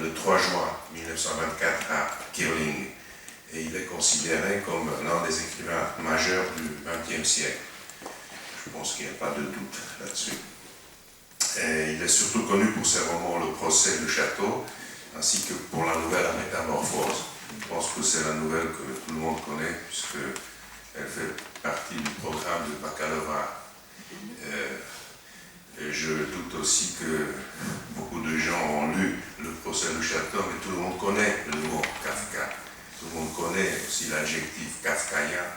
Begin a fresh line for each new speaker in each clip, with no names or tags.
le 3 juin 1924 à Kirling. Et il est considéré comme l'un des écrivains majeurs du XXe siècle. Je pense qu'il n'y a pas de doute là-dessus. Et il est surtout connu pour ses romans Le procès du château, ainsi que pour la nouvelle La Métamorphose. Je pense que c'est la nouvelle que tout le monde connaît, puisqu'elle fait partie du programme de baccalauréat. Et je doute aussi que beaucoup de gens ont lu Le procès du château, mais tout le monde connaît le mot Kafka. Tout le monde connaît aussi l'adjectif kafkaïen,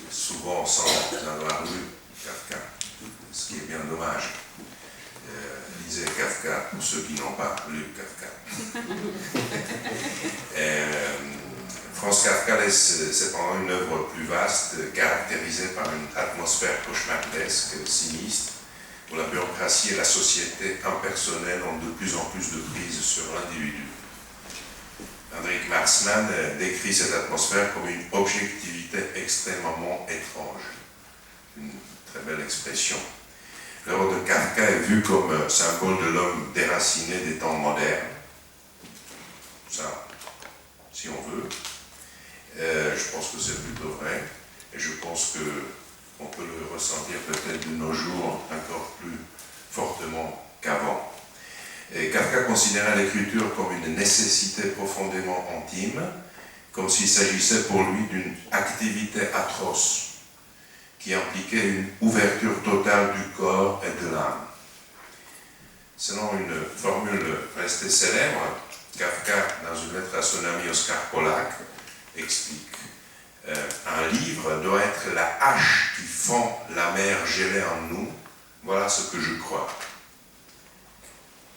souvent sans avoir lu Kafka, ce qui est bien dommage. Lisez Kafka pour ceux qui n'ont pas lu Kafka. Franz Kafka laisse cependant une œuvre plus vaste, caractérisée par une atmosphère cauchemardesque, sinistre, où la bureaucratie et la société impersonnelle ont de plus en plus de prise sur l'individu. Hendrik Marsman décrit cette atmosphère comme une objectivité extrêmement étrange. Une très belle expression. L'œuvre de Kafka est vue comme symbole de l'homme déraciné des temps modernes. Ça, si on veut. Je pense que c'est plutôt vrai. Et je pense qu'on peut le ressentir peut-être de nos jours encore plus fortement qu'avant. Et Kafka considérait l'écriture comme une nécessité profondément intime, comme s'il s'agissait pour lui d'une activité atroce, qui impliquait une ouverture totale du corps et de l'âme. Selon une formule restée célèbre, Kafka, dans une lettre à son ami Oskar Polak, explique un livre doit être la hache qui fend la mer gelée en nous, voilà ce que je crois.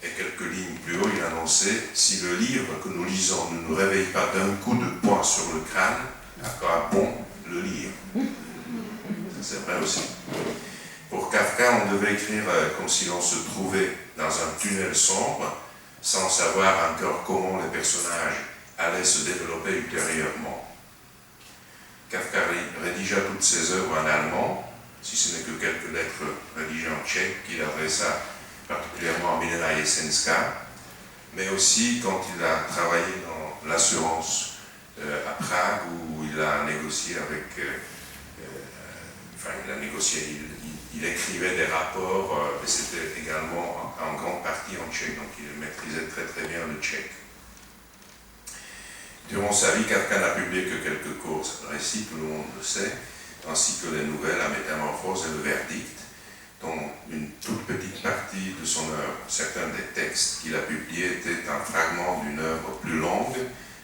Et quelques lignes plus haut, il annonçait, si le livre que nous lisons ne nous réveille pas d'un coup de poing sur le crâne, à quoi bon le lire? C'est vrai aussi. Pour Kafka, on devait écrire comme si l'on se trouvait dans un tunnel sombre, sans savoir encore comment les personnages allaient se développer ultérieurement. Kafka rédigea toutes ses œuvres en allemand, si ce n'est que quelques lettres rédigées en tchèque qu'il adressa particulièrement à Milena Jesenska, mais aussi quand il a travaillé dans l'assurance à Prague, où il a négocié avec... il écrivait des rapports, et c'était également en grande partie en tchèque, donc il maîtrisait très très bien le tchèque. Durant sa vie, Kafka n'a publié que quelques courts récits, tout le monde le sait, ainsi que les nouvelles La Métamorphose et Le Verdict, dont une toute petite partie de son œuvre. Certains des textes qu'il a publiés étaient un fragment d'une œuvre plus longue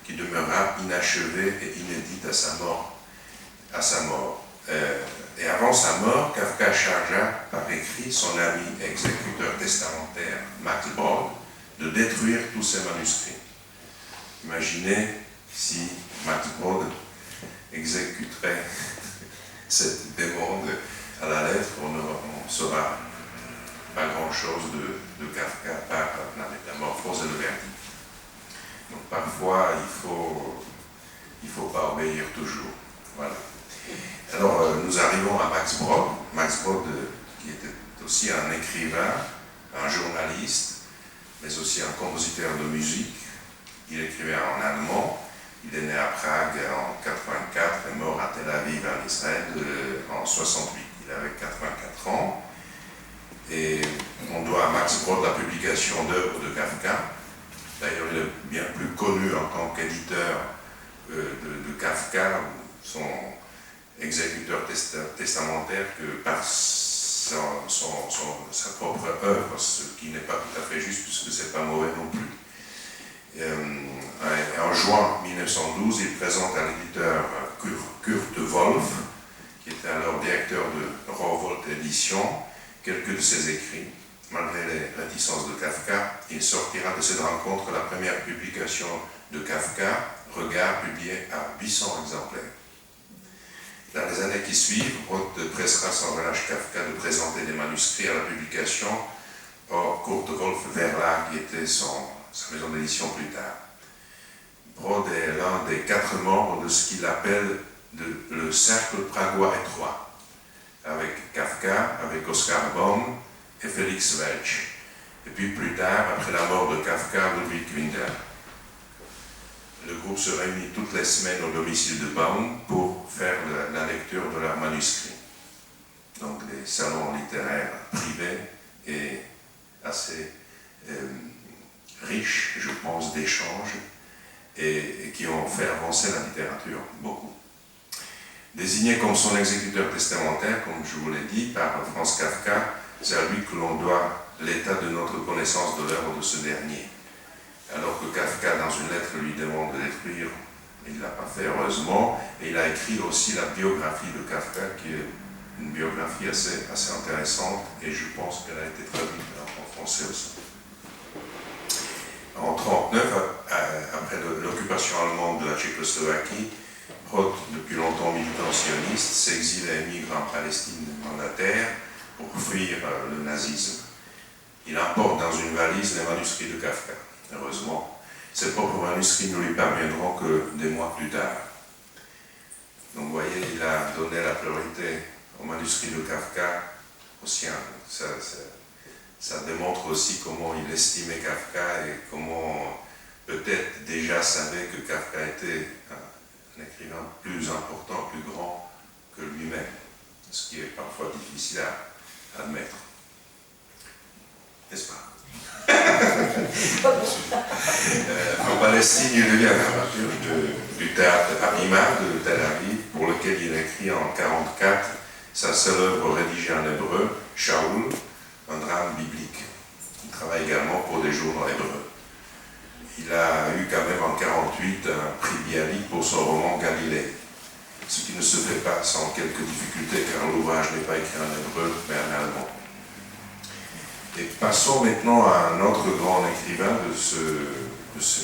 qui demeura inachevée et inédite à sa mort. Et avant sa mort, Kafka chargea par écrit son ami exécuteur testamentaire Max Brod de détruire tous ses manuscrits. Imaginez si Max Brod exécuterait cette demande à la lettre, on ne saura pas grand-chose de Kafka par La Métamorphose et Le Verdict. Donc parfois, il faut pas obéir toujours. Voilà. Alors, nous arrivons à Max Brod. Max Brod, qui était aussi un écrivain, un journaliste, mais aussi un compositeur de musique. Il écrivait en allemand. Il est né à Prague en 84 et mort à Tel Aviv, en Israël, en 68. Il avait 84 ans. Et on doit à Max Brod la publication d'œuvres de Kafka. D'ailleurs, il est bien plus connu en tant qu'éditeur de Kafka, son exécuteur testamentaire, que par sa propre œuvre, ce qui n'est pas tout à fait juste, puisque ce n'est pas mauvais non plus. En juin 1912, il présente à l'éditeur Kurt Wolf, qui était alors directeur de Rowohlt Édition, quelques de ses écrits. Malgré les réticences de Kafka, il sortira de cette rencontre la première publication de Kafka, Regard, publié à 800 exemplaires. Dans les années qui suivent, Brod pressera sans relâche Kafka de présenter des manuscrits à la publication. Or, Kurt Wolf Verlag était sa maison d'édition plus tard. Brod est l'un des 4 membres de ce qu'il appelle le cercle pragois étroit, avec Kafka, avec Oskar Baum et Felix Welch. et puis plus tard, après la mort de Kafka, Ludwig Winder. Le groupe se réunit toutes les semaines au domicile de Baum pour faire la lecture de leurs manuscrits. Donc des salons littéraires privés et assez riches, je pense, d'échanges et qui ont fait avancer la littérature beaucoup. Désigné comme son exécuteur testamentaire, comme je vous l'ai dit, par Franz Kafka, c'est à lui que l'on doit l'état de notre connaissance de l'œuvre de ce dernier. Alors que Kafka, dans une lettre, lui demande de l'écrire, il ne l'a pas fait heureusement, et il a écrit aussi la biographie de Kafka, qui est une biographie assez intéressante, et je pense qu'elle a été traduite en français aussi. En 1939, après l'occupation allemande de la Tchécoslovaquie, Roth, depuis longtemps militant sioniste, s'exile et émigre en Palestine mandataire pour fuir le nazisme. Il emporte dans une valise les manuscrits de Kafka. Heureusement, ses propres manuscrits ne lui parviendront que des mois plus tard. Donc vous voyez, il a donné la priorité aux manuscrits de Kafka aux siens. Ça démontre aussi comment il estimait Kafka et comment peut-être déjà savait que Kafka était un écrivain plus important, plus grand que lui-même, ce qui est parfois difficile à admettre. N'est-ce pas? En Palestine, il devient dramaturge du théâtre Abima de Tel Aviv, pour lequel il écrit en 1944 sa seule œuvre rédigée en hébreu, Shaoul, un drame biblique. Il travaille également pour des journaux hébreux. Il a eu quand même en 1948 un prix Bialik pour son roman Galilée, ce qui ne se fait pas sans quelques difficultés car l'ouvrage n'est pas écrit en hébreu mais en allemand. Et passons maintenant à un autre grand écrivain de ce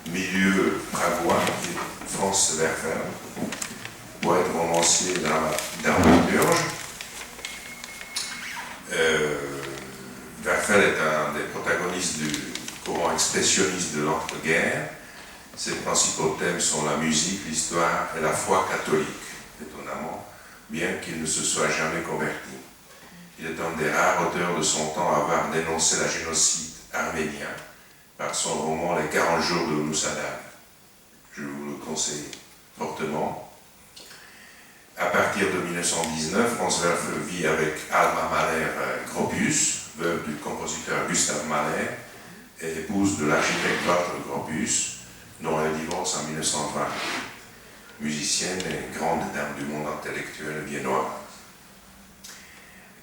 milieu pragois, qui est Franz Werfel, poète, romancier, dramaturge. Werfel est un des protagonistes du courant expressionniste de l'entre-guerres. Ses principaux thèmes sont la musique, l'histoire et la foi catholique, étonnamment, bien qu'il ne se soit jamais converti. Il est un des rares auteurs de son temps à avoir dénoncé la génocide arménien par son roman Les 40 jours de Moussadag. Je vous le conseille fortement. À partir de 1919, Franz Werfel vit avec Alma Mahler-Gropius, veuve du compositeur Gustav Mahler, et épouse de l'architecte Walter Gropius, dont elle divorce en 1920. Musicienne et grande dame du monde intellectuel viennois.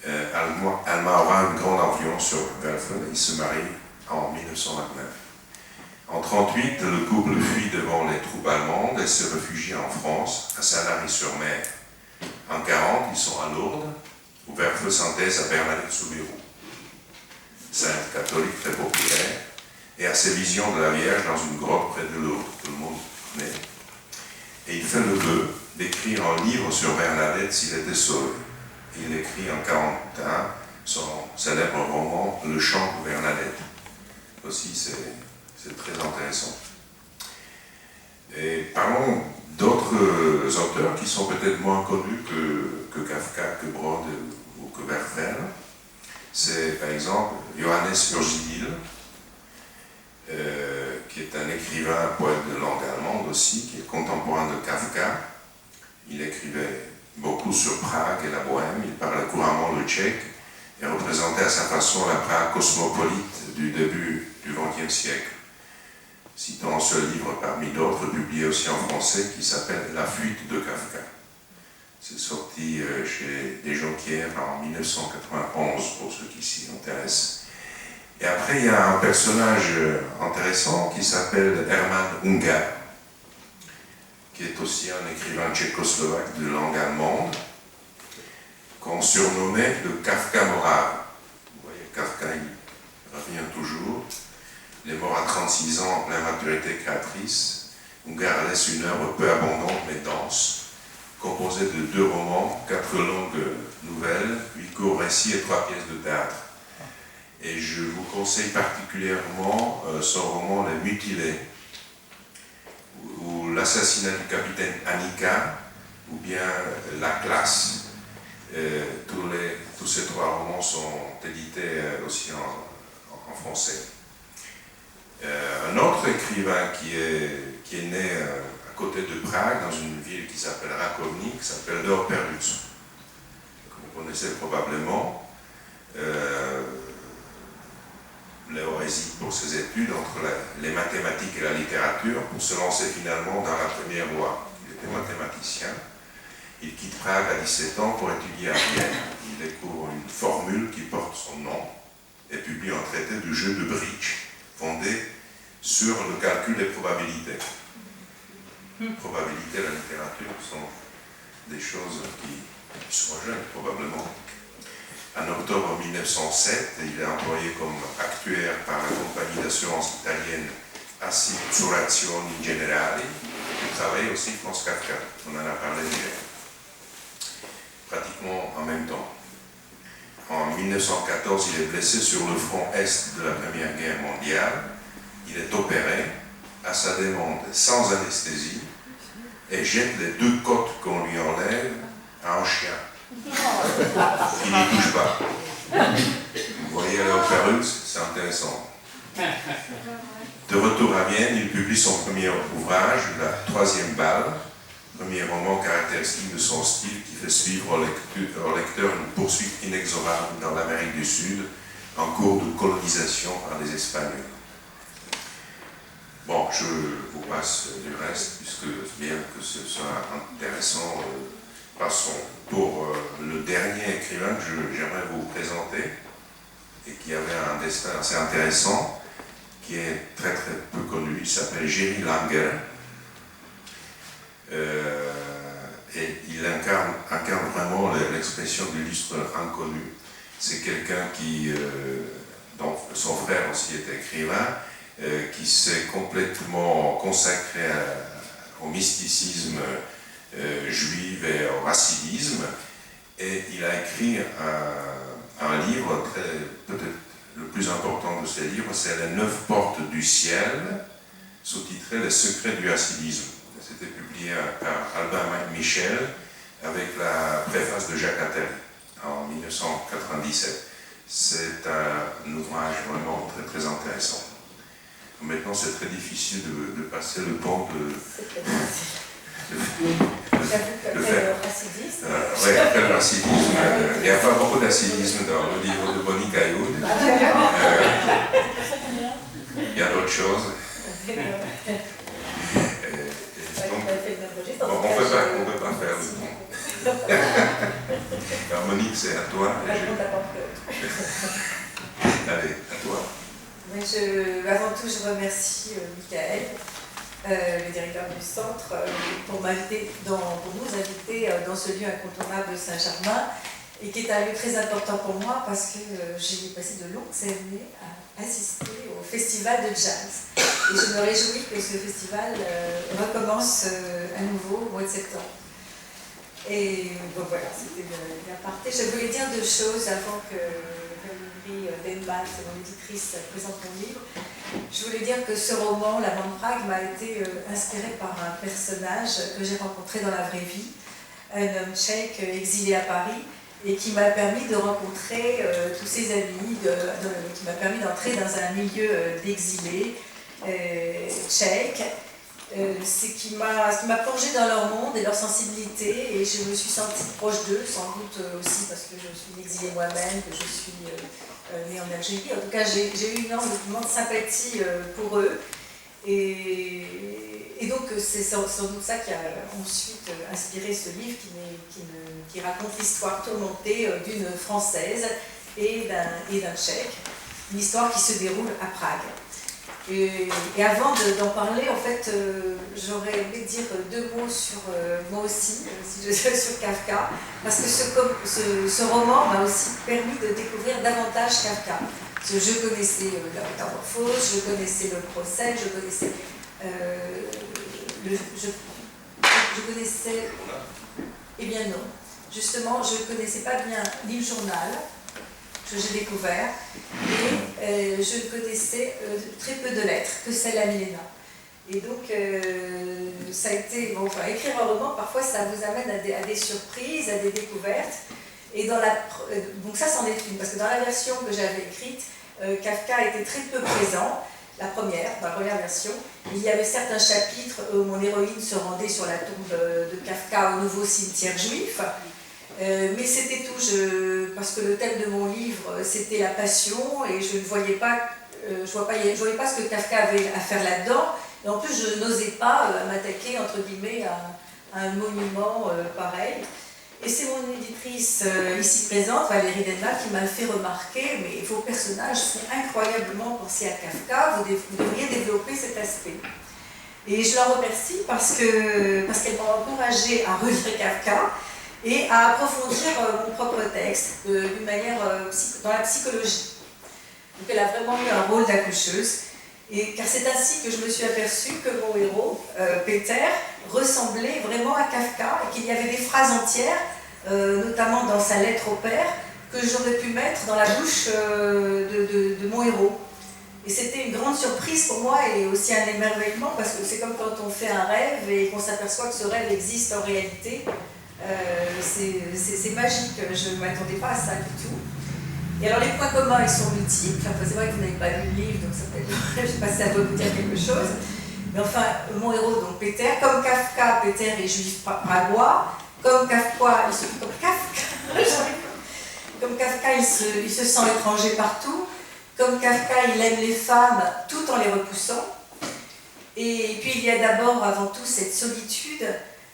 Alma aura une grande influence sur Werfel et il se marie en 1929. En 1938, le couple fuit devant les troupes allemandes et se réfugie en France, à Saint-Lary-sur-Mer. En 1940, ils sont à Lourdes, où Werfel s'intègre à Bernadette Soubirous, sainte catholique très populaire, et à ses visions de la Vierge dans une grotte près de Lourdes, tout le monde connaît. Et il fait le vœu d'écrire un livre sur Bernadette s'il était sauvé. Il écrit en 1941 son célèbre roman Le chant de Bernadette. Aussi, c'est très intéressant. Et parlons d'autres auteurs qui sont peut-être moins connus que Kafka, que Brod ou que Werfel. C'est par exemple Johannes Urgidil, qui est un écrivain, poète de langue allemande aussi, qui est contemporain de Kafka. Il écrivait beaucoup sur Prague et la Bohème, il parlait couramment le tchèque et représentait à sa façon la Prague cosmopolite du début du XXe siècle. Citant un seul livre parmi d'autres, publié aussi en français, qui s'appelle La fuite de Kafka. C'est sorti chez Desjonquières en 1991, pour ceux qui s'y intéressent. Et après, il y a un personnage intéressant qui s'appelle Hermann Unger, qui est aussi un écrivain tchécoslovaque de langue allemande, qu'on surnommait le Kafka moral. Vous voyez, Kafka, il revient toujours. Il est mort à 36 ans en pleine maturité créatrice. Unger laisse une œuvre peu abondante mais dense, composée de 2 romans, 4 longues nouvelles, 8 courts récits et 3 pièces de théâtre. Et je vous conseille particulièrement son roman Les Mutilés, ou L'assassinat du capitaine Annika, ou bien La classe. Tous ces 3 romans sont édités aussi en français. Un autre écrivain qui est né à côté de Prague, dans une ville qui s'appelle Rakovník, qui s'appelle Leo Perlus, que vous connaissez probablement. Léo hésite pour ses études entre les mathématiques et la littérature pour se lancer finalement dans la première voie. Il était mathématicien. Il quitte Prague à 17 ans pour étudier à Vienne. Il découvre une formule qui porte son nom et publie un traité du jeu de bridge fondé sur le calcul des probabilités. Probabilité et la littérature sont des choses qui se rejoignent probablement. En octobre 1907, il est employé comme actuaire par la compagnie d'assurance italienne Assicurazioni Generali. Il travaille aussi Franz Kafka, on en a parlé hier, pratiquement en même temps. En 1914, il est blessé sur le front est de la Première Guerre mondiale. Il est opéré à sa demande sans anesthésie et jette les 2 côtes qu'on lui enlève à un chien. Il n'y touche pas. Vous voyez Léo Perlus, c'est intéressant. De retour à Vienne, il publie son premier ouvrage, La Troisième Balle, premier roman caractéristique de son style qui fait suivre au lecteur une poursuite inexorable dans l'Amérique du Sud en cours de colonisation par les Espagnols. Bon, je vous passe du reste, puisque bien que ce soit intéressant, passons. Pour le dernier écrivain que j'aimerais vous présenter, et qui avait un destin assez intéressant, qui est très très peu connu, il s'appelle Jerry Langer, et il incarne vraiment l'expression de l'illustre inconnu. C'est quelqu'un qui, dont son frère aussi est écrivain, qui s'est complètement consacré au mysticisme juif et au racinisme, et il a écrit un livre, peut-être le plus important de ces livres, c'est Les 9 portes du ciel, sous-titré Les secrets du hasidisme. C'était publié par Albin Michel avec la préface de Jacques Attali en 1997. C'est un ouvrage vraiment très très intéressant. Maintenant, c'est très difficile de passer le pont de faire. Oui, après le racidisme, il n'y a pas beaucoup d'acidisme dans le livre de Bonnie Cailloud. Il y a d'autres choses. Donc, on ne peut pas faire le pont. Alors, Monique, c'est à toi. Allez, à toi.
Avant tout, je remercie Michael, le directeur du centre, pour nous inviter dans ce lieu incontournable de Saint-Germain, et qui est un lieu très important pour moi parce que j'ai passé de longues années à assister au festival de jazz. Et je me réjouis que ce festival recommence à nouveau au mois de septembre. Et bon voilà, c'était l'aparté. Je voulais dire 2 choses avant que Valérie Denbach, mon éditrice, présente mon livre. Je voulais dire que ce roman, La Bande Prague, m'a été inspiré par un personnage que j'ai rencontré dans la vraie vie, un homme tchèque exilé à Paris, et qui m'a permis de rencontrer tous ses amis, qui m'a permis d'entrer dans un milieu d'exilés tchèques. C'est qui m'a plongée dans leur monde et leur sensibilité, et je me suis sentie proche d'eux, sans doute aussi parce que je suis exilée moi-même, que je suis née en Algérie. En tout cas, j'ai eu une grande sympathie pour eux, et donc c'est sans doute ça qui a ensuite inspiré ce livre qui raconte l'histoire tourmentée d'une Française et d'un Tchèque, une histoire qui se déroule à Prague. Et avant d'en parler, en fait, j'aurais aimé dire 2 mots sur moi aussi, sur Kafka, parce que ce roman m'a aussi permis de découvrir davantage Kafka. Parce que je connaissais la Métamorphose, je connaissais le procès, je connaissais je connaissais... Eh bien non, justement, je ne connaissais pas bien ni le journal, que j'ai découvert, et je ne connaissais très peu de lettres, que celle à Milena. Et donc, ça a été... Bon, enfin, écrire un roman, parfois, ça vous amène à des surprises, à des découvertes. Et donc ça, c'en est une, parce que dans la version que j'avais écrite, Kafka était très peu présent, dans la première version. Il y avait certains chapitres où mon héroïne se rendait sur la tombe de Kafka au nouveau cimetière juif. Mais c'était tout, parce que le thème de mon livre, c'était la passion, et je ne voyais pas, je voyais pas ce que Kafka avait à faire là-dedans. Et en plus, je n'osais pas m'attaquer, entre guillemets, à un monument pareil. Et c'est mon éditrice ici présente, Valérie Denmark, qui m'a fait remarquer, mais vos personnages sont incroyablement pensés à Kafka, vous devriez développer cet aspect. Et je la remercie parce qu'elle m'a encouragée à relire Kafka et à approfondir mon propre texte d'une manière dans la psychologie. Donc elle a vraiment eu un rôle d'accoucheuse, car c'est ainsi que je me suis aperçue que mon héros, Peter, ressemblait vraiment à Kafka, et qu'il y avait des phrases entières, notamment dans sa lettre au père, que j'aurais pu mettre dans la bouche de mon héros. Et c'était une grande surprise pour moi et aussi un émerveillement, parce que c'est comme quand on fait un rêve et qu'on s'aperçoit que ce rêve existe en réalité. C'est magique, je ne m'attendais pas à ça du tout. Et alors les points communs, ils sont multiples. Enfin, c'est vrai que vous n'avez pas lu le livre, donc ça peut je ne sais pas si ça peut vous dire quelque chose. Mais enfin, mon héros, donc Peter, comme Kafka, Peter est juif pragois. Comme Kafka, il se sent étranger partout. Comme Kafka, il aime les femmes tout en les repoussant. Et puis il y a d'abord, avant tout, cette solitude.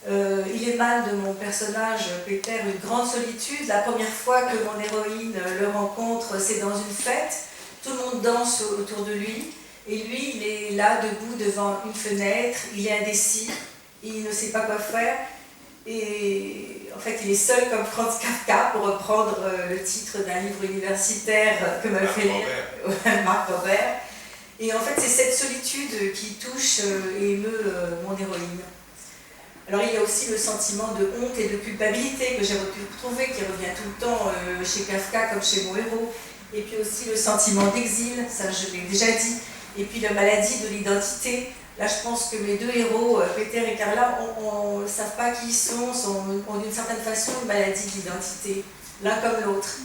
Il émane de mon personnage, Peter, une grande solitude. La première fois que mon héroïne le rencontre, c'est dans une fête. Tout le monde danse autour de lui. Et lui, il est là, debout devant une fenêtre. Il est indécis. Il ne sait pas quoi faire. Et en fait, il est seul comme Franz Kafka, pour reprendre le titre d'un livre universitaire que m'a fait lire Marc Robert. Et en fait, c'est cette solitude qui touche et émeut mon héroïne. Alors il y a aussi le sentiment de honte et de culpabilité que j'ai retrouvé, qui revient tout le temps chez Kafka comme chez mon héros. Et puis aussi le sentiment d'exil, ça je l'ai déjà dit. Et puis la maladie de l'identité. Là je pense que mes deux héros, Peter et Carla, ne savent pas qui ils sont, ont d'une certaine façon une maladie d'identité, l'un comme l'autre.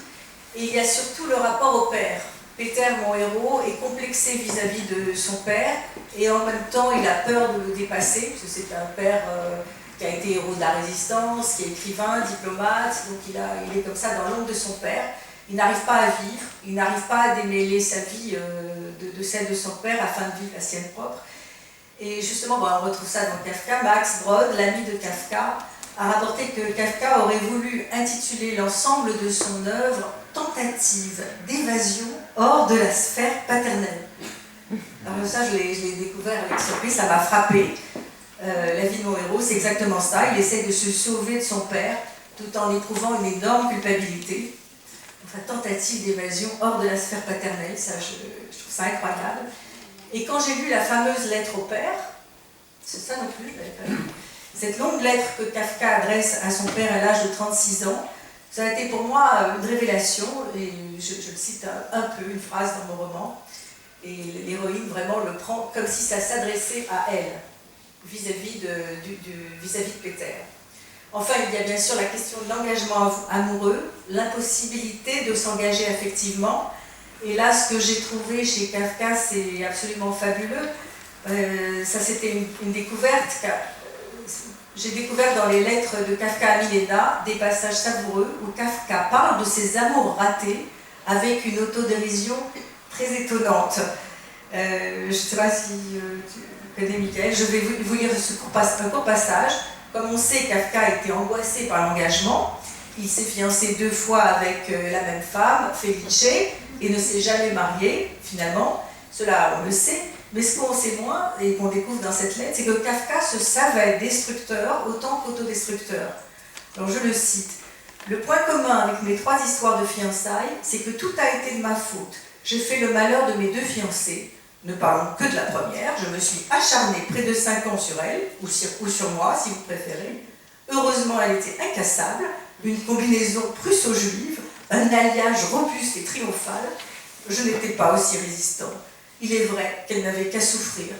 Et il y a surtout le rapport au père. Peter, mon héros, est complexé vis-à-vis de son père, et en même temps il a peur de le dépasser, parce que c'est un père qui a été héros de la résistance, qui est écrivain, diplomate, donc il est comme ça dans l'ombre de son père. Il n'arrive pas à vivre, il n'arrive pas à démêler sa vie de celle de son père afin de vivre la sienne propre. Et justement, on retrouve ça dans Kafka. Max Brod, l'ami de Kafka, a rapporté que Kafka aurait voulu intituler l'ensemble de son œuvre « Tentative d'évasion hors de la sphère paternelle ». Alors ça, je l'ai découvert avec surprise, ça m'a frappé. La vie de mon héros, c'est exactement ça. Il essaie de se sauver de son père, tout en éprouvant une énorme culpabilité. Enfin, tentative d'évasion hors de la sphère paternelle, ça, je trouve ça incroyable. Et quand j'ai lu la fameuse lettre au père, c'est ça non plus, je l'avais pas lu. Cette longue lettre que Kafka adresse à son père à l'âge de 36 ans, ça a été pour moi une révélation, et je le cite un peu, une phrase dans mon roman, et l'héroïne vraiment le prend comme si ça s'adressait à elle, vis-à-vis de Peter. Enfin, il y a bien sûr la question de l'engagement amoureux, l'impossibilité de s'engager affectivement, et là, ce que j'ai trouvé chez Kafka, c'est absolument fabuleux. Ça, c'était une découverte. J'ai découvert dans les lettres de Kafka à Milena des passages savoureux où Kafka parle de ses amours ratés avec une autodérision très étonnante. Je ne sais pas si tu connais Michael, je vais vous lire un court passage. Comme on sait, Kafka a été angoissé par l'engagement. Il s'est fiancé 2 fois avec la même femme, Felice, et ne s'est jamais marié, finalement. Cela, on le sait. Mais ce qu'on sait moins, et qu'on découvre dans cette lettre, c'est que Kafka se savait destructeur autant qu'autodestructeur. Alors je le cite. « Le point commun avec mes 3 histoires de fiançailles, c'est que tout a été de ma faute. J'ai fait le malheur de mes 2 fiancés. Ne parlons que de la première. Je me suis acharnée près de 5 ans sur elle, ou sur moi, si vous préférez. Heureusement, elle était incassable, une combinaison prusso-juive, un alliage robuste et triomphal. Je n'étais pas aussi résistant. Il est vrai qu'elle n'avait qu'à souffrir.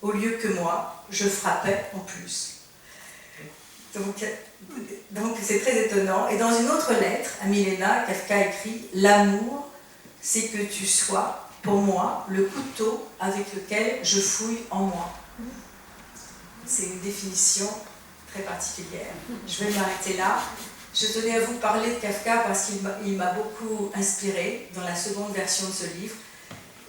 Au lieu que moi, je frappais en plus. » Donc c'est très étonnant. Et dans une autre lettre, à Milena, Kafka écrit « L'amour, c'est que tu sois, pour moi, le couteau avec lequel je fouille en moi. C'est une définition très particulière. Je vais m'arrêter là. Je tenais à vous parler de Kafka parce qu'il m'a beaucoup inspiré dans la seconde version de ce livre.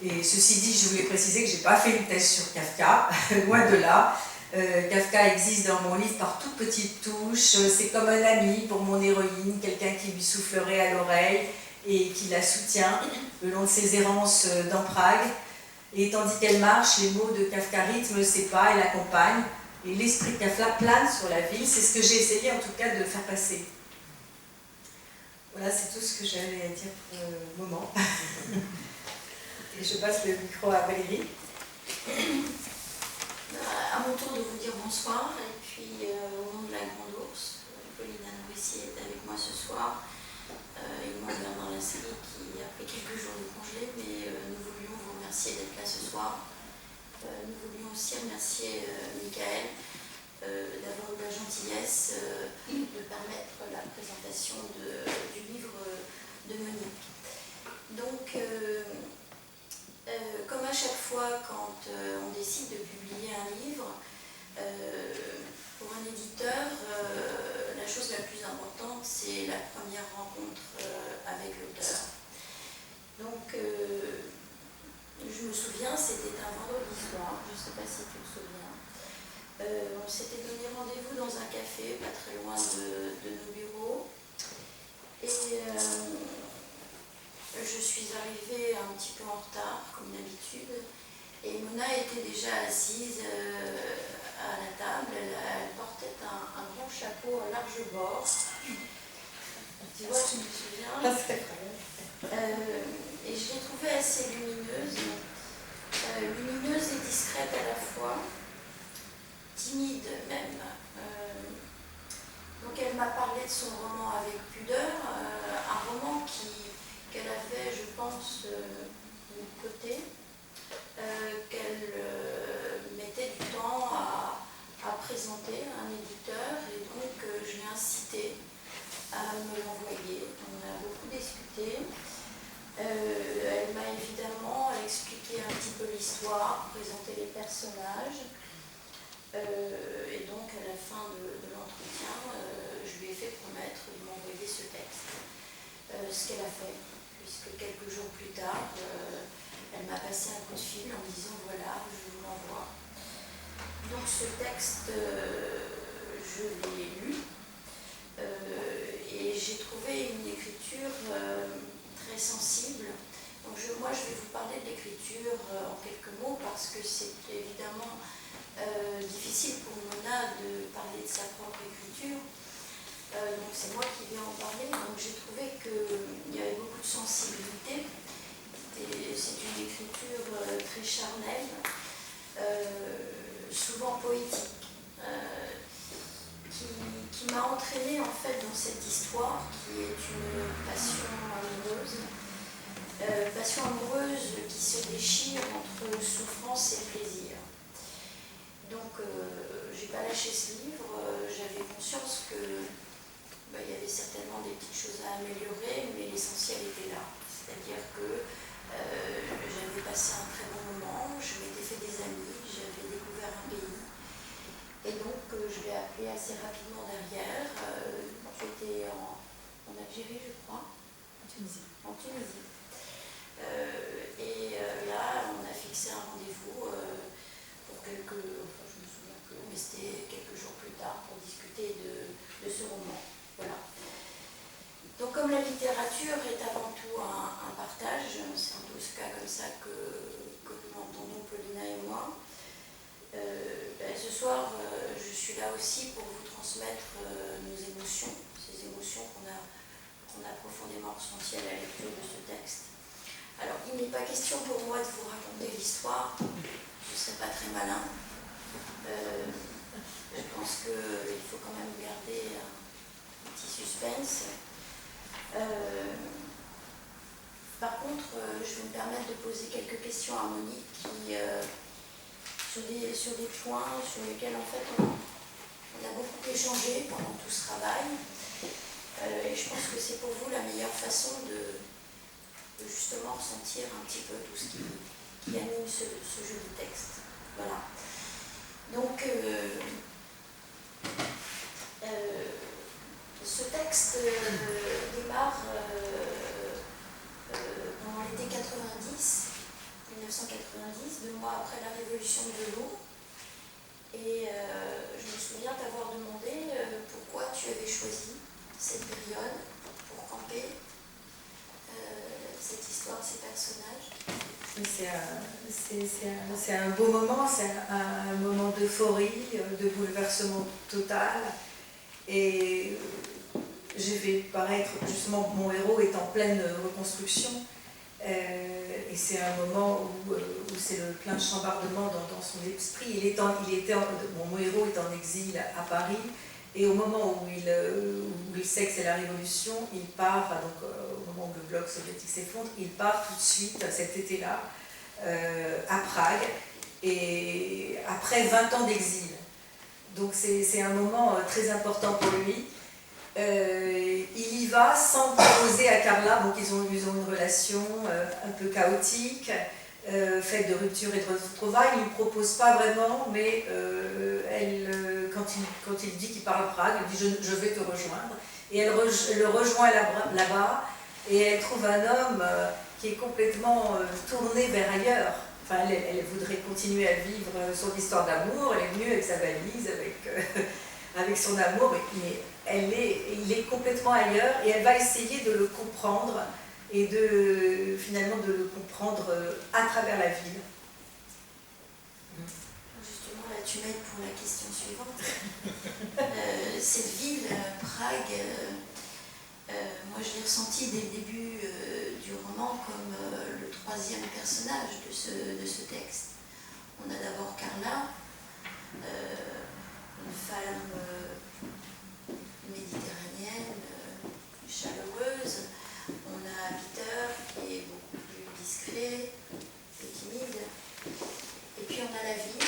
Et ceci dit, je voulais préciser que je n'ai pas fait une thèse sur Kafka, loin de là. Kafka existe dans mon livre par toutes petites touches. C'est comme un ami pour mon héroïne, quelqu'un qui lui soufflerait à l'oreille et qui la soutient le long de ses errances dans Prague. Et tandis qu'elle marche, les mots de Kafka rythment ses pas et l'accompagnent. Et l'esprit de Kafka plane sur la ville. C'est ce que j'ai essayé en tout cas de faire passer. Voilà, c'est tout ce que j'avais à dire pour le moment. Et je passe le micro à Valérie.
À mon tour de vous dire bonsoir, et puis au nom de la Grande Ourse, Paulina Nourrici est avec moi ce soir, et moi Bernard Lasserie qui a pris quelques jours de congé, mais nous voulions vous remercier d'être là ce soir. Nous voulions aussi remercier Michael d'avoir eu la gentillesse de permettre la présentation du livre de Monique. Donc, comme à chaque fois quand on décide de publier un livre, pour un éditeur, la chose la plus importante, c'est la première rencontre avec l'auteur. Donc, je me souviens, c'était un vendredi soir, je ne sais pas si tu te souviens. On s'était donné rendez-vous dans un café, pas très loin de nos bureaux. Et je suis arrivée un petit peu en retard, comme d'habitude, et Mona était déjà assise à la table. Elle portait un grand chapeau à large bord. Tu vois, je me souviens. Et je l'ai trouvée assez lumineuse et discrète à la fois, timide même. Donc elle m'a parlé de son roman Avec pudeur, un roman qu'elle avait, je pense, mis de côté, qu'elle mettait du temps à présenter à un éditeur, et donc je l'ai incitée à me l'envoyer. On a beaucoup discuté. Elle m'a évidemment expliqué un petit peu l'histoire, présenté les personnages, et donc à la fin de l'entretien, je lui ai fait promettre de m'envoyer ce texte. Ce qu'elle a fait, puisque quelques jours plus tard, elle m'a passé un coup de fil en me disant voilà, je vous l'envoie. Donc ce texte, je l'ai lu, et j'ai trouvé une écriture très sensible. Donc moi je vais vous parler de l'écriture en quelques mots, parce que c'est évidemment difficile pour Mona de parler de sa propre écriture. Donc c'est moi qui vais en parler. Donc j'ai trouvé qu'il y avait beaucoup de sensibilité. C'est une écriture très charnelle, souvent poétique, qui m'a entraînée en fait dans cette histoire qui est une passion amoureuse qui se déchire entre souffrance et plaisir. Donc j'ai pas lâché ce livre. J'avais conscience que il y avait certainement des petites choses à améliorer, mais l'essentiel était là. C'est-à-dire que j'avais passé un très bon moment, je m'étais fait des amis, j'avais découvert un pays. Et donc je l'ai appelé assez rapidement derrière. J'étais en Algérie, je crois. En Tunisie. Et là, on a fixé un rendez-vous pour je me souviens plus, mais c'était quelques jours plus tard pour discuter de ce roman. Voilà. Donc comme la littérature est avant tout un partage, c'est en tout cas comme ça que nous l'entendons Paulina et moi, ce soir je suis là aussi pour vous transmettre nos émotions, ces émotions qu'on a profondément ressenties à la lecture de ce texte. Alors il n'est pas question pour moi de vous raconter l'histoire, je ne serais pas très malin. Je pense qu'il faut quand même garder un petit suspense. Par contre, je vais me permettre de poser quelques questions à Monique sur des points sur lesquels en fait on a beaucoup échangé pendant tout ce travail. Et je pense que c'est pour vous la meilleure façon justement ressentir un petit peu tout ce qui anime ce joli texte. Voilà. Donc, ce texte démarre pendant l'été 1990, 2 mois après la révolution de l'eau. Et je me souviens t'avoir demandé pourquoi tu avais choisi cette période pour camper cette histoire, ces personnages.
C'est un beau moment, c'est un moment d'euphorie, de bouleversement total. Et je vais paraître, justement, mon héros est en pleine reconstruction. Et c'est un moment où c'est le plein chambardement dans son esprit. Mon héros est en exil à Paris. Et au moment où il sait que c'est la révolution, il part, donc au moment où le bloc soviétique s'effondre, il part tout de suite, cet été-là, à Prague, et après 20 ans d'exil. Donc c'est un moment très important pour lui. Il y va sans proposer à Carla, donc ils ont une relation un peu chaotique, faite de rupture et de retrouvailles. Il ne lui propose pas vraiment, mais quand il dit qu'il part à Prague, elle dit je vais te rejoindre. Et elle le rejoint là-bas, et elle trouve un homme qui est complètement tourné vers ailleurs. Enfin, elle voudrait continuer à vivre son histoire d'amour. Elle est venue avec sa valise, avec son amour, mais il est complètement ailleurs, et elle va essayer de le comprendre et finalement de le comprendre à travers la ville.
Justement, là tu m'aides pour la question suivante. Cette ville, Prague, moi je l'ai ressentie dès le début du roman comme le troisième personnage de ce texte. On a d'abord Carla, une femme méditerranéenne, chaleureuse. On a Peter qui est beaucoup plus discret et timide. Et puis on a la ville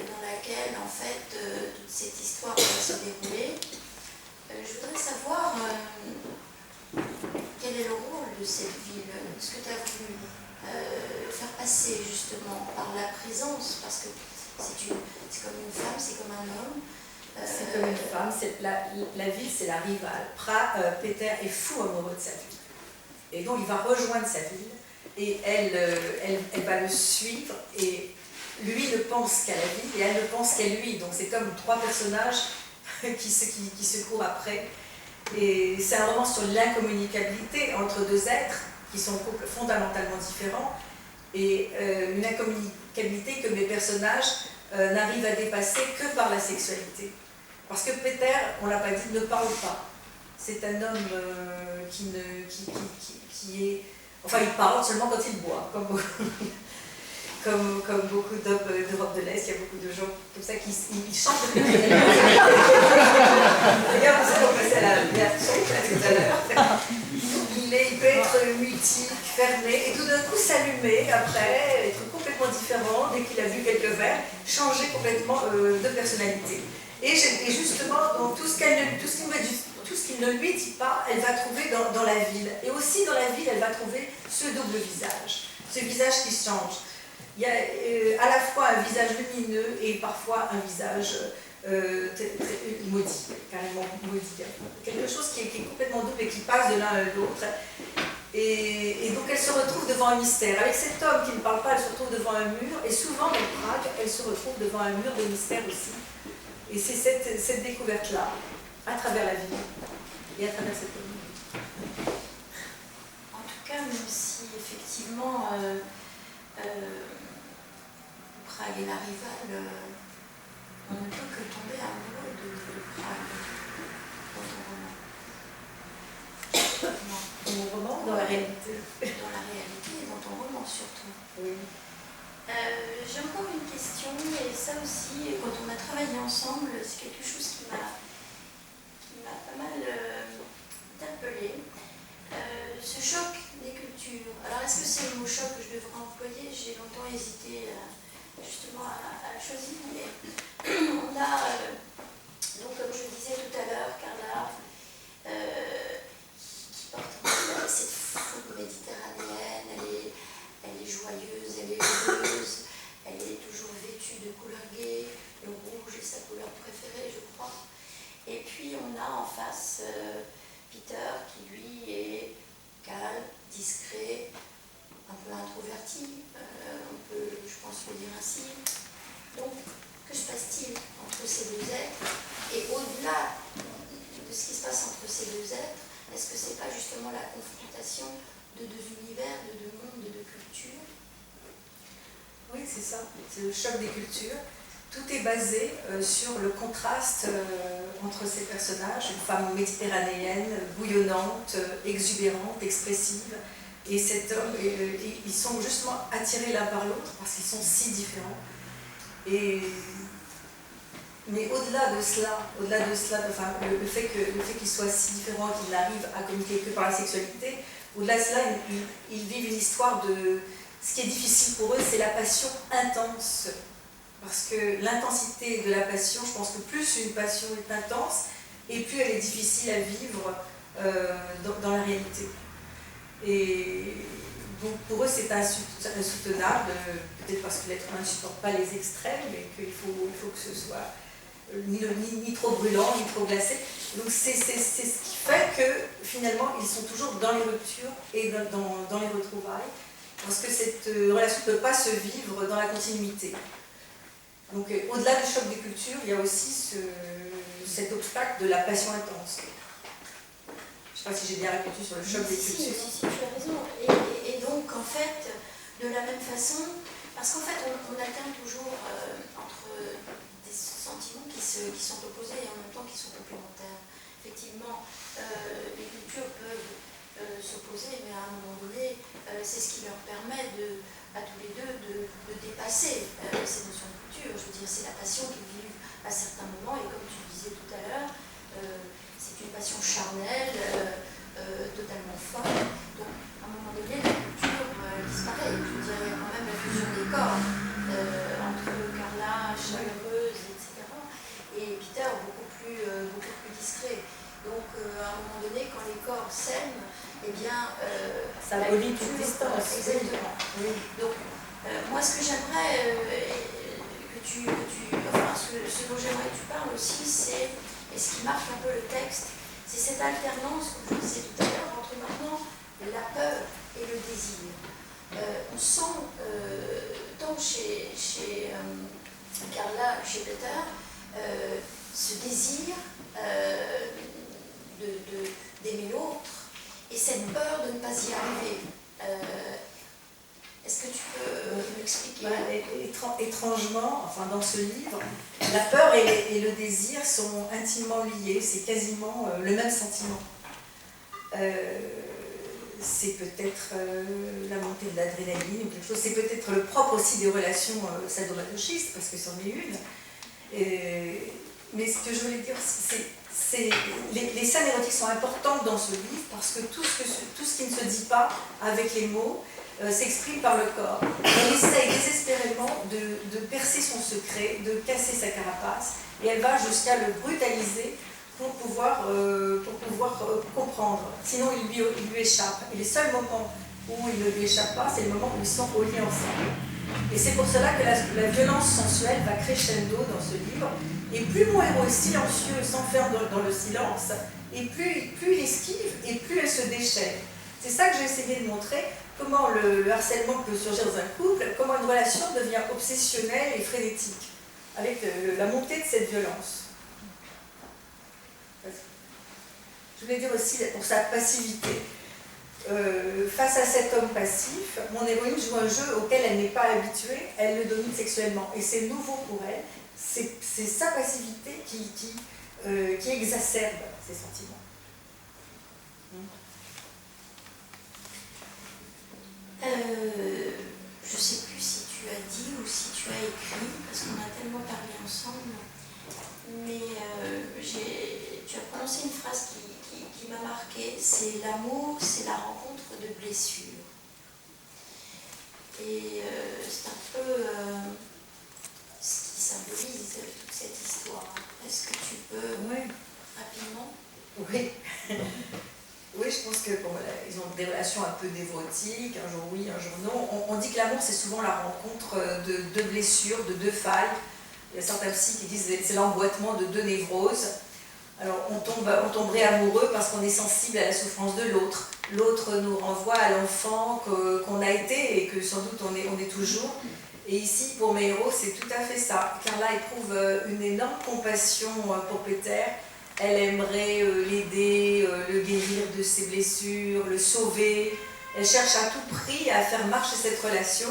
dans laquelle en fait toute cette histoire va se dérouler. Je voudrais savoir quel est le rôle de cette ville. Ce que tu as voulu faire passer justement par la présence, parce que c'est comme une femme, c'est comme un homme.
C'est comme une femme, la ville c'est la rivale. Peter est fou amoureux de sa ville. Et donc il va rejoindre sa ville, et elle va le suivre, et lui ne pense qu'à la ville, et elle ne pense qu'à lui. Donc c'est comme 3 personnages qui se courent après. Et c'est un roman sur l'incommunicabilité entre 2 êtres qui sont fondamentalement différents, et une incommunicabilité que mes personnages n'arrivent à dépasser que par la sexualité. Parce que Peter, on ne l'a pas dit, ne parle pas. C'est un homme qui est... Enfin, il parle seulement quand il boit, comme beaucoup d'Europe de l'Est. Il y a beaucoup de gens comme ça qui chantent. D'ailleurs, vous avez passé à la version tout à l'heure. Il peut être mutique, fermé, et tout d'un coup s'allumer après, être complètement différent dès qu'il a bu quelques verres, changer complètement de personnalité. Et justement, donc, tout ce qu'il ne lui dit pas, elle va trouver dans la ville. Et aussi dans la ville, elle va trouver ce double visage, ce visage qui change. Il y a à la fois un visage lumineux et parfois un visage maudit, carrément maudit. Quelque chose qui est complètement double et qui passe de l'un à l'autre. Et donc elle se retrouve devant un mystère. Avec cet homme qui ne parle pas, elle se retrouve devant un mur, et souvent dans Prague, elle se retrouve devant un mur de mystère aussi. Et c'est cette découverte-là, à travers la vie et à travers cette commune.
En tout cas, même si effectivement Prague est la rivale, on ne peut que tomber amoureux de Prague dans ton roman.
Dans mon roman, dans la réalité.
Dans la réalité et dans ton roman surtout.
Oui.
J'ai encore une question, et ça aussi, quand on a travaillé ensemble, c'est quelque chose qui m'a pas mal interpellée. Ce choc des cultures. Alors, est-ce que c'est le mot choc que je devrais employer? J'ai longtemps hésité justement à choisir, mais on a, donc comme je disais tout à l'heure, Carla, qui porte un sa couleur préférée, je crois. Et puis on a en face Peter qui lui est calme, discret, un peu introverti, on peut, je pense, le dire ainsi. Donc, que se passe-t-il entre ces deux êtres? Et au-delà de ce qui se passe entre ces deux êtres, est-ce que c'est pas justement la confrontation de deux univers, de deux mondes, de deux cultures?
Oui, c'est ça, c'est le choc des cultures. Tout est basé sur le contraste entre ces personnages, une femme méditerranéenne, bouillonnante, exubérante, expressive, et cet homme, ils sont justement attirés l'un par l'autre parce qu'ils sont si différents. Mais au-delà de cela, enfin, le fait qu'ils soient si différents, qu'ils arrivent à communiquer que par la sexualité, au-delà de cela, ils vivent une histoire de... Ce qui est difficile pour eux, c'est la passion intense. Parce que l'intensité de la passion, je pense que plus une passion est intense, et plus elle est difficile à vivre dans la réalité. Et donc pour eux, c'est insoutenable, peut-être parce que l'être humain ne supporte pas les extrêmes, mais qu'il faut que ce soit ni trop brûlant, ni trop glacé. Donc c'est ce qui fait que finalement, ils sont toujours dans les ruptures et dans les retrouvailles, parce que cette relation ne peut pas se vivre dans la continuité. Donc au-delà du choc des cultures, il y a aussi cet obstacle de la passion intense. Je ne sais pas si j'ai bien répondu sur le choc des cultures.
Si, tu as raison. Et donc en fait, de la même façon, parce qu'en fait on alterne toujours entre des sentiments qui sont opposés et en même temps qui sont complémentaires. Effectivement, les cultures peuvent s'opposer, mais à un moment donné, c'est ce qui leur permet à tous les deux de dépasser ces notions de culture. Je veux dire, c'est la passion qu'ils vivent à certains moments, et comme tu le disais tout à l'heure, c'est une passion charnelle, totalement forte. Donc, à un moment donné, la culture disparaît. Je veux dire, il y a quand même la fusion des corps entre Carla, chaleureuse, etc. Et Peter, beaucoup plus discret. Donc, à un moment donné, quand les corps s'aiment, eh bien,
ça abolit toute distance.
Exactement.
Oui.
Donc, moi, ce que j'aimerais enfin, ce dont j'aimerais que tu parles aussi, c'est, et ce qui marque un peu le texte, c'est cette alternance, comme je disais tout à l'heure, entre maintenant la peur et le désir. On sent, tant chez Carla, chez Peter, ce désir d'aimer l'autre et cette peur de ne pas y arriver. Est-ce que tu peux m'expliquer?
Étrangement, enfin dans ce livre, la peur et le désir sont intimement liés, c'est quasiment le même sentiment. C'est peut-être la montée de l'adrénaline ou quelque chose, c'est peut-être le propre aussi des relations sadomasochistes, parce que c'en est une. Mais ce que je voulais dire, c'est les scènes érotiques sont importantes dans ce livre parce que tout ce qui ne se dit pas avec les mots s'exprime par le corps. Elle essaye désespérément de percer son secret, de casser sa carapace, et elle va jusqu'à le brutaliser pour pouvoir comprendre. Sinon, il lui échappe. Et les seuls moments où il ne lui échappe pas, c'est les moments où ils sont au lit ensemble. Et c'est pour cela que la violence sensuelle va crescendo dans ce livre. Et plus mon héros est silencieux, s'enferme dans le silence, et plus il esquive, et plus elle se déchaîne. C'est ça que j'ai essayé de montrer, comment le harcèlement peut surgir dans un couple, comment une relation devient obsessionnelle et frénétique, avec la montée de cette violence. Je voulais dire aussi pour sa passivité. Face à cet homme passif, mon héroïne joue un jeu auquel elle n'est pas habituée, elle le domine sexuellement. Et c'est nouveau pour elle, c'est sa passivité qui exacerbe ses sentiments.
Je ne sais plus si tu as dit ou si tu as écrit, parce qu'on a tellement parlé ensemble, mais tu as prononcé une phrase qui m'a marquée, c'est l'amour, c'est la rencontre de blessures. Et c'est un peu ce qui symbolise toute cette histoire. Est-ce que tu peux, rapidement?
Oui. Oui, je pense que ils ont des relations un peu névrotiques, un jour oui, un jour non. On dit que l'amour, c'est souvent la rencontre de deux blessures, de deux failles, Il y a certains psys qui disent que c'est l'emboîtement de deux névroses. Alors on tomberait amoureux parce qu'on est sensible à la souffrance de l'autre. L'autre nous renvoie à l'enfant qu'on a été et que sans doute on est toujours. Et ici, pour mes héros, c'est tout à fait ça. Carla éprouve une énorme compassion pour Peter. Elle aimerait l'aider, le guérir de ses blessures, le sauver. Elle cherche à tout prix à faire marcher cette relation.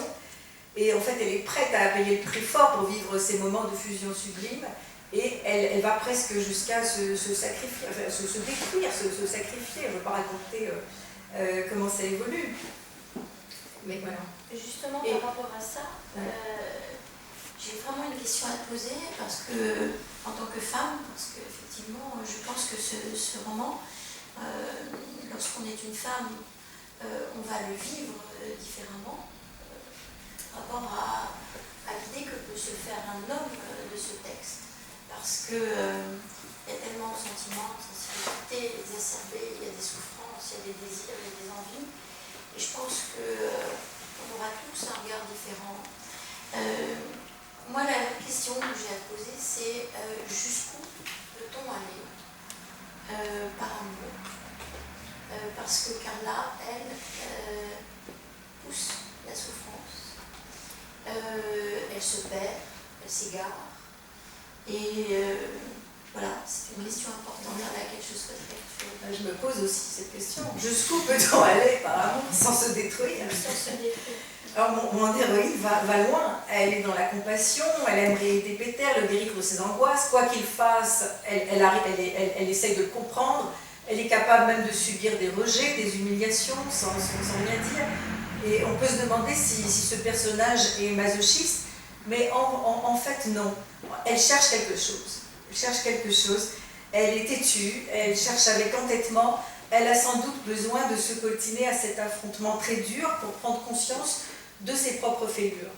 Et en fait, elle est prête à payer le prix fort pour vivre ces moments de fusion sublime. Et elle va presque jusqu'à se sacrifier, enfin, se détruire, se sacrifier. Je ne veux pas raconter comment ça évolue. Mais voilà.
Justement, par rapport à ça, j'ai vraiment une question à te poser, parce que, en tant que femme, parce qu'effectivement, je pense que ce roman, lorsqu'on est une femme, on va le vivre différemment, par rapport à l'idée que peut se faire un homme de ce texte. Parce qu'il y a tellement de sentiments, de sensibilité exacerbées, il y a des souffrances, il y a des désirs, il y a des envies. Et je pense qu'on aura tous un regard différent. Moi, la question que j'ai à te poser, c'est jusqu'où peut-on aller par amour, parce que Carla, elle, pousse la souffrance, elle se perd, elle s'égare. Et voilà, c'est une question importante à laquelle je souhaiterais que
je me pose aussi cette question. Jusqu'où peut-on aller par amour sans se détruire? Alors mon héroïne va loin. Elle est dans la compassion, elle aimerait aider Peter, le guérir de ses angoisses. Quoi qu'il fasse, elle essaye de le comprendre. Elle est capable même de subir des rejets, des humiliations, sans rien dire. Et on peut se demander si ce personnage est masochiste. Mais en fait, non. Elle cherche quelque chose. Elle cherche quelque chose. Elle est têtue, elle cherche avec entêtement. Elle a sans doute besoin de se coltiner à cet affrontement très dur pour prendre conscience de ses propres fêlures.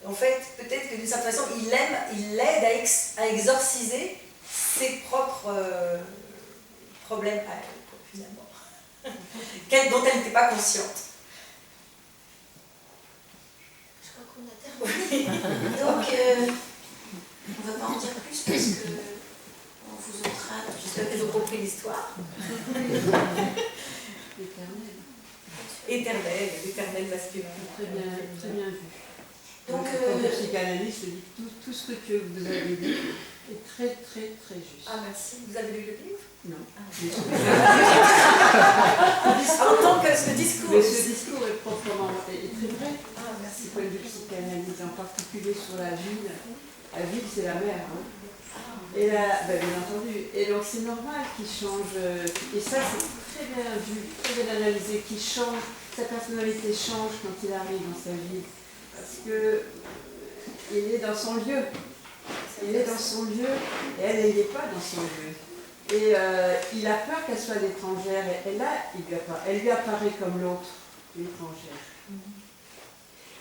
En fait, peut-être que d'une certaine façon, il l'aide à exorciser ses propres problèmes à elle, finalement, dont elle n'était pas consciente.
Oui. Donc, on ne va pas en dire plus parce qu'on vous entraîne.
J'espère qu'ils ont compris l'histoire. Éternel masculin.
Très bien vu.
Donc,
comme psychanalyste, tout ce que vous avez dit est très juste.
Ah, merci. Vous avez lu le livre?
Non.
En tant que ce discours.
Mais ce discours est proprement est très vrai.
Ah, merci.
Du point de vue psychanalyse, en particulier sur la ville. La ville, c'est la mer. Hein. Et là, bien entendu. Et donc, c'est normal qu'il change. Et ça, c'est très bien vu, très bien analysé, qu'il change. Sa personnalité change quand il arrive dans sa vie. Parce qu'il est dans son lieu. Il est dans son lieu et elle n'est pas dans son lieu. Et il a peur qu'elle soit l'étrangère. Et là, elle lui apparaît comme l'autre, l'étrangère.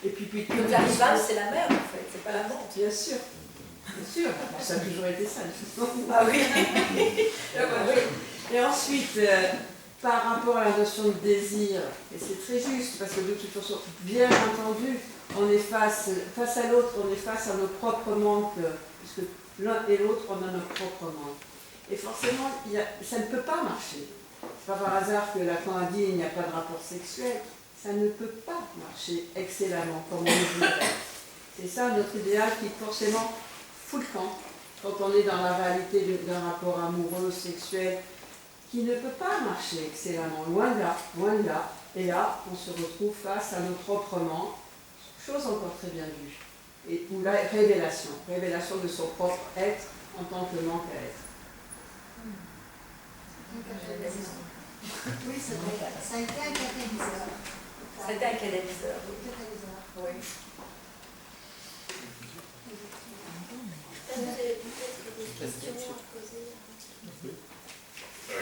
Et puis
donc la rivale, c'est la mère, en fait, c'est pas l'amante.
Bien sûr. Ça a toujours été ça.
Ah oui.
Et ensuite, par rapport à la notion de désir, et c'est très juste, parce que de toute façon, bien entendu, on est face à l'autre, on est face à nos propres manques, puisque l'un et l'autre, on a nos propres manques. Et forcément, ça ne peut pas marcher. C'est pas par hasard que quand on dit il n'y a pas de rapport sexuel, ça ne peut pas marcher excellemment, comme on le voudrait. C'est ça notre idéal qui forcément fout le camp, quand on est dans la réalité d'un rapport amoureux, sexuel, qui ne peut pas marcher excellemment, loin de là. Et là, on se retrouve face à nos propres manques, chose encore très bien vue, et ou la révélation de son propre être en tant que manque à être.
Oui, ça a été un catalyseur.
C'était un catalyseur. Oui.
Vous avez peut-être des questions à poser.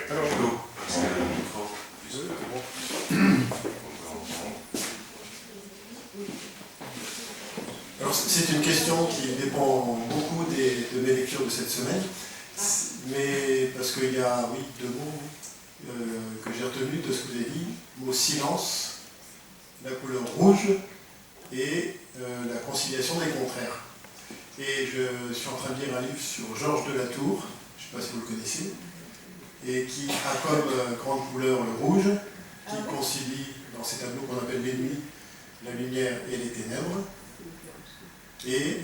Alors, parce que le micro,
alors, c'est une question qui dépend beaucoup de mes lectures de cette semaine, mais parce qu'il y a, oui, deux mots que j'ai retenus de ce que vous avez dit, le mot silence, la couleur rouge et la conciliation des contraires. Et je suis en train de lire un livre sur Georges de la Tour, je ne sais pas si vous le connaissez, et qui a comme grande couleur le rouge, qui concilie dans ces tableaux qu'on appelle les nuits, la lumière et les ténèbres. Et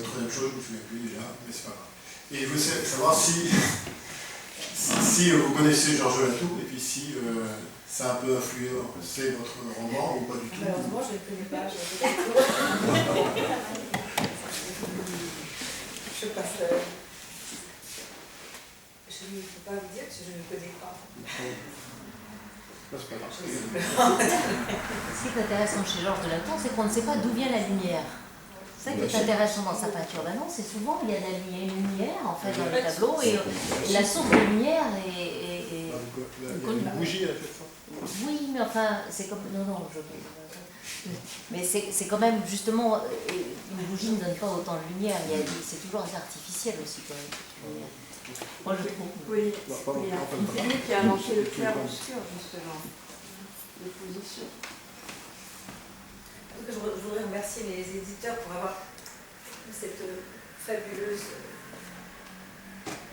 troisième chose, je ne me souviens plus déjà, mais c'est pas grave. Et je voulais savoir si vous connaissez Georges de la Tour, et puis si ça a un peu influencé votre roman ou pas du tout.
Malheureusement, je ne le connais pas. Je passe. Je ne peux pas vous dire que je ne le connais pas.
C'est pas grave.
Ce qui est intéressant chez Georges de la Tour, c'est qu'on ne sait pas d'où vient la lumière. C'est ça qui est intéressant dans sa peinture. Ben non, c'est souvent, il y a une lumière en fait dans le tableau et la source de lumière est
une bougie à chaque fois.
Oui, mais enfin, c'est comme... Non, mais c'est quand même, justement, une bougie ne donne pas autant de lumière. C'est toujours assez artificiel aussi, quand même. Moi, je trouve.
Oui, c'est lui qui a lancé le clair-obscur, justement, de position.
Je voudrais remercier les éditeurs pour avoir cette fabuleuse...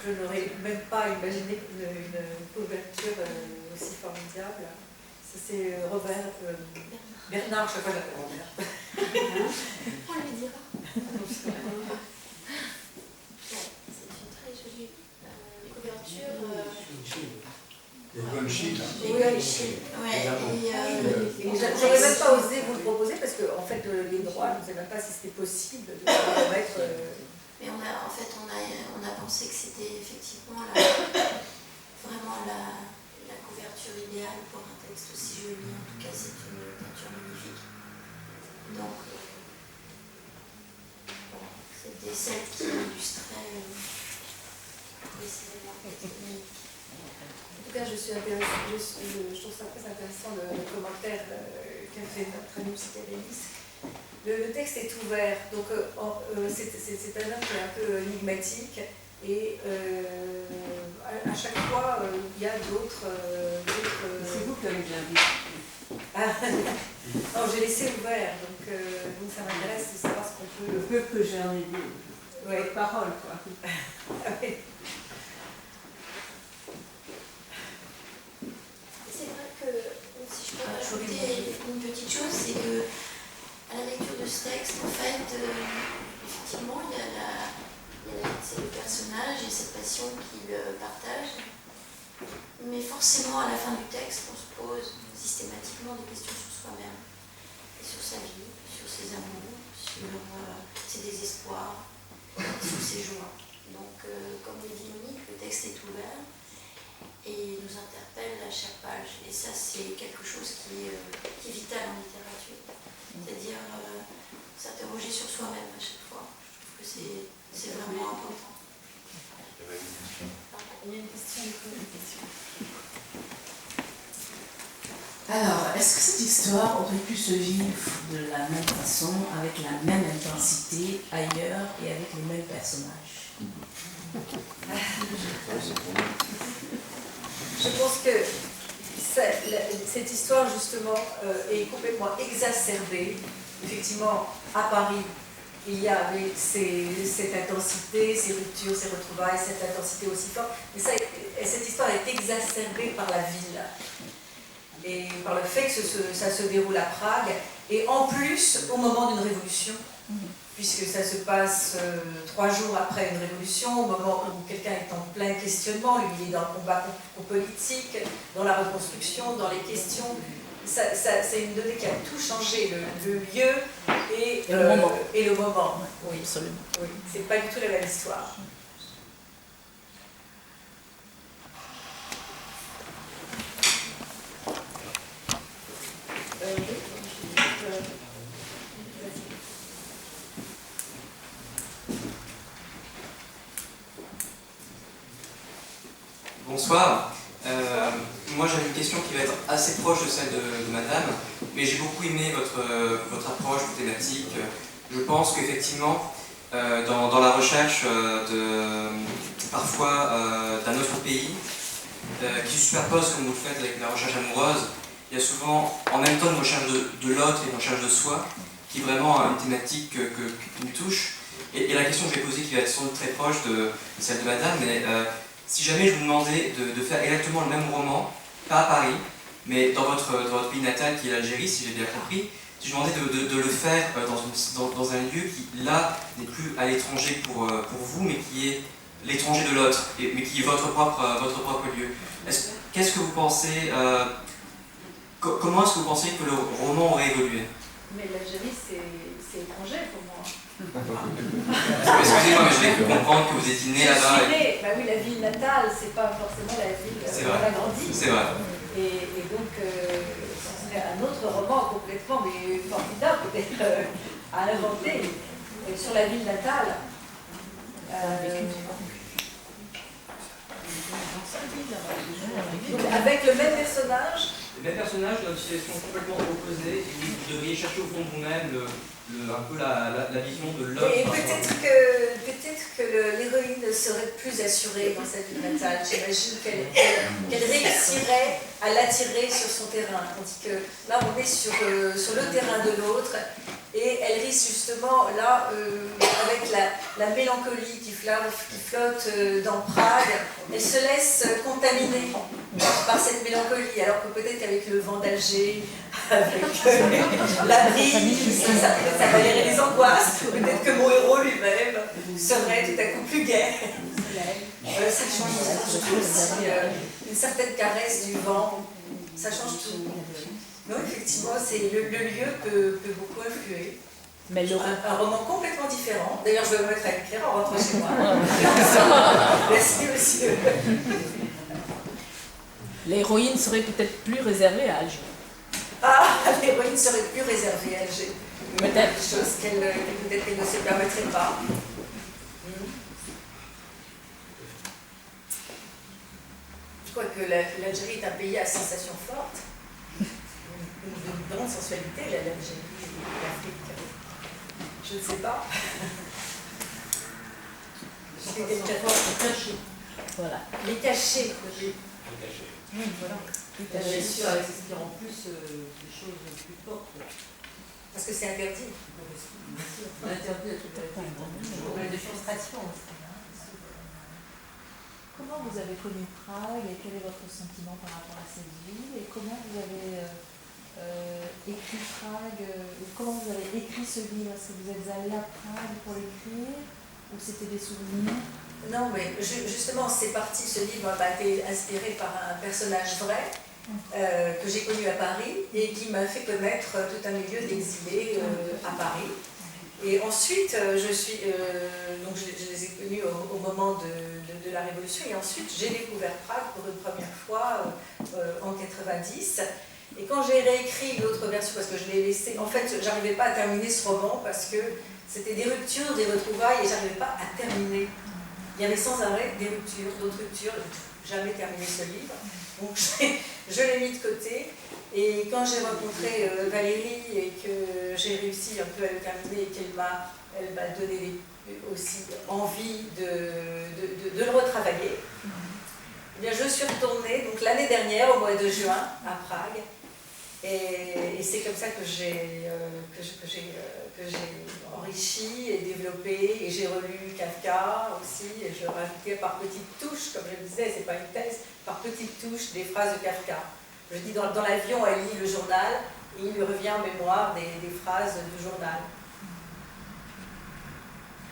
Je n'aurais même pas imaginé une couverture aussi formidable. C'est Bernard, je sais pas, j'appelle Robert.
On lui dira. C'est une très jolie couverture.
Il y a une bonne chute.
J'aurais même pas osé vous le proposer parce que en fait les droits, je ne sais même pas si c'était possible de le mettre.
Mais on a pensé que c'était effectivement vraiment la couverture idéale pour un texte aussi joli. En tout cas, c'est une peinture magnifique. Donc, c'était celle qui illustrait précisément cette technique.
En tout cas, je suis intéressée, je trouve ça très intéressant le commentaire qu'a fait notre ami psychanalyste. Le texte est ouvert, donc c'est un homme qui est un peu énigmatique et à chaque fois il y a d'autres.
C'est vous qui avez bien vu.
Non, j'ai laissé ouvert, donc ça m'intéresse de savoir ce qu'on peut.
Le peu que j'ai en idée.
Ouais.
Parole, quoi.
Oui.
C'est vrai que, si je peux rajouter une petite chose, c'est que à la lecture de ce texte, en fait, effectivement, il y a le personnage et cette passion qu'il partage, mais forcément, à la fin du texte, on se pose systématiquement des questions sur soi-même, et sur sa vie, sur ses amours, sur ses désespoirs, sur ses joies. Donc, comme le dit Monique, le texte est ouvert et nous interpelle à chaque page. Et ça, c'est quelque chose qui est vital en littérature. C'est-à-dire s'interroger sur soi-même à chaque fois. Je trouve que c'est vraiment important.
Il y a une question.
Alors, est-ce que cette histoire aurait pu se vivre de la même façon, avec la même intensité, ailleurs et avec les mêmes personnages?
Je pense que cette histoire, justement, est complètement exacerbée. Effectivement, à Paris, il y avait cette intensité, ces ruptures, ces retrouvailles, cette intensité aussi forte. Mais cette histoire est exacerbée par la ville et par le fait que ça se déroule à Prague, et en plus au moment d'une révolution, puisque ça se passe 3 jours après une révolution, au moment où quelqu'un est en plein questionnement, lui il est dans le combat politique, dans la reconstruction, dans les questions. C'est une donnée qui a tout changé, le lieu et le moment. Oui,
absolument.
Oui, c'est pas du tout la même histoire.
Bonsoir. Moi j'avais une question qui va être assez proche de celle de Madame, mais j'ai beaucoup aimé votre approche, votre thématique. Je pense qu'effectivement, dans la recherche parfois d'un autre pays, qui se superpose comme vous le faites avec la recherche amoureuse, il y a souvent en même temps une recherche de l'autre et une recherche de soi, qui est vraiment une thématique qui me touche. Et la question que je vais poser, qui va être sans doute très proche de celle de madame, mais si jamais je vous demandais de faire exactement le même roman, pas à Paris, mais dans votre pays natal qui est l'Algérie, si j'ai bien compris, si je vous demandais de le faire dans un lieu qui, là, n'est plus à l'étranger pour vous, mais qui est l'étranger de l'autre, mais qui est votre propre lieu. Qu'est-ce que vous pensez, comment est-ce que vous pensez que le roman aurait évolué?
Mais l'Algérie, c'est étranger pour moi.
Excusez-moi, mais je vais comprendre que vous étiez né là-bas.
Bah oui, la ville natale, c'est pas forcément la ville où on a grandi.
C'est vrai.
Et donc, ce serait un autre roman complètement, mais formidable peut-être, à inventer sur la ville natale. Donc, avec le même personnage.
Le même personnage dans une situation complètement opposée, et vous devriez chercher au fond de vous-même un peu la vision de l'homme.
Et peut-être que l'héroïne serait plus assurée dans sa vie natale. J'imagine qu'elle réussirait à l'attirer sur son terrain. Tandis que là, on est sur le terrain de l'autre. Et elle risque justement, là, avec la mélancolie qui flotte dans Prague, elle se laisse contaminer par cette mélancolie, alors que peut-être qu'avec le vent d'Alger, avec la brise, ça va gérer les angoisses. Peut-être que mon héros lui-même serait tout à coup plus gai. Ça change tout aussi, une certaine caresse du vent, ça change tout. Non, effectivement, le lieu peut beaucoup influer.
Mais
Un roman complètement différent. D'ailleurs, je vais me mettre à écrire en rentrant chez moi. Merci, monsieur.
L'héroïne serait peut-être plus réservée à Alger.
Ah, l'héroïne serait plus réservée à Alger.
Peut-être.
Chose qu'elle peut-être qu'elle ne se permettrait pas. Je crois que l'Algérie est un pays à sensations fortes. Une grande sensualité, l'Algérie et l'Afrique. Je ne sais pas.
Voilà.
Les cachets.
Oui, voilà.
Bien sûr,
avec en plus des choses plus fortes.
parce que c'est interdit.
Interdit à toute la démonstration aussi. Comment vous avez connu Prague et quel est votre sentiment par rapport à cette ville et comment vous avez écrit Prague, comment vous avez écrit ce livre? Est-ce que vous êtes allé à Prague pour l'écrire ou c'était des souvenirs?
Non, mais justement, c'est parti, ce livre a été inspiré par un personnage vrai que j'ai connu à Paris et qui m'a fait connaître tout un milieu d'exilés à Paris. Et ensuite, je les ai connus au moment de la Révolution et ensuite j'ai découvert Prague pour une première fois en 90. Et quand j'ai réécrit l'autre version, parce que je l'ai laissé, en fait, j'arrivais pas à terminer ce roman parce que c'était des ruptures, des retrouvailles et j'arrivais pas à terminer. Il y avait sans arrêt des ruptures, d'autres ruptures, je n'ai jamais terminé ce livre. Donc je l'ai mis de côté. Et quand j'ai rencontré Valérie et que j'ai réussi un peu à le terminer et qu'elle m'a donné aussi envie de le retravailler, eh bien je suis retournée donc l'année dernière, au mois de juin, à Prague. Et c'est comme ça que j'ai enrichi et développé, et j'ai relu Kafka aussi, et je rajoutais par petites touches, comme je le disais, c'est pas une thèse, par petites touches des phrases de Kafka. Je dis dans l'avion, elle lit le journal, et il lui revient en mémoire des phrases du journal.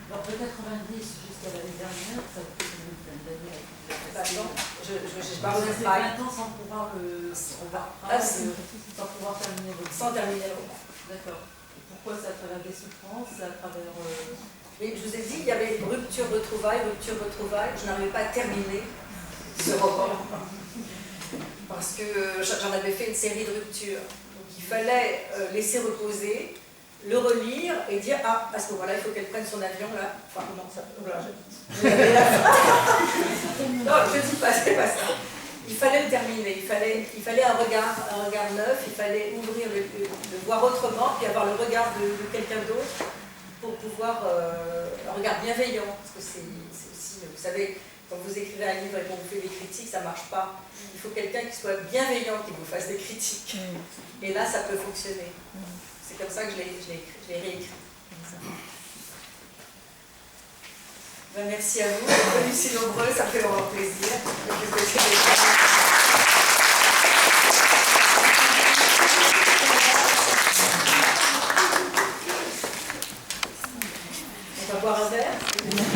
Alors de 90 jusqu'à l'année dernière, ça fait une dizaine d'années.
Je parle de
Prague. 20 ans sans pouvoir sans pouvoir terminer votre
sans terminer le roman.
D'accord. Pourquoi? C'est à travers des souffrances, à travers...
Mais je vous ai dit, il y avait rupture, retrouvaille, je n'arrivais pas à terminer ce roman. Parce que j'en avais fait une série de ruptures. Donc il fallait laisser reposer, le relire et dire ah, à ce moment-là, il faut qu'elle prenne son avion là. Enfin, non, ça. Voilà, non, je ne dis pas, c'est pas ça. Il fallait le terminer, il fallait un regard neuf, il fallait ouvrir, le voir autrement, puis avoir le regard de quelqu'un d'autre pour pouvoir. Un regard bienveillant. Parce que c'est aussi, vous savez, quand vous écrivez un livre et qu'on vous fait des critiques, ça ne marche pas. Il faut quelqu'un qui soit bienveillant, qui vous fasse des critiques. Et là, ça peut fonctionner. C'est comme ça que je l'ai réécrit. Ben, merci à vous, d'être venus si nombreux, ça me fait vraiment plaisir. On va boire un verre.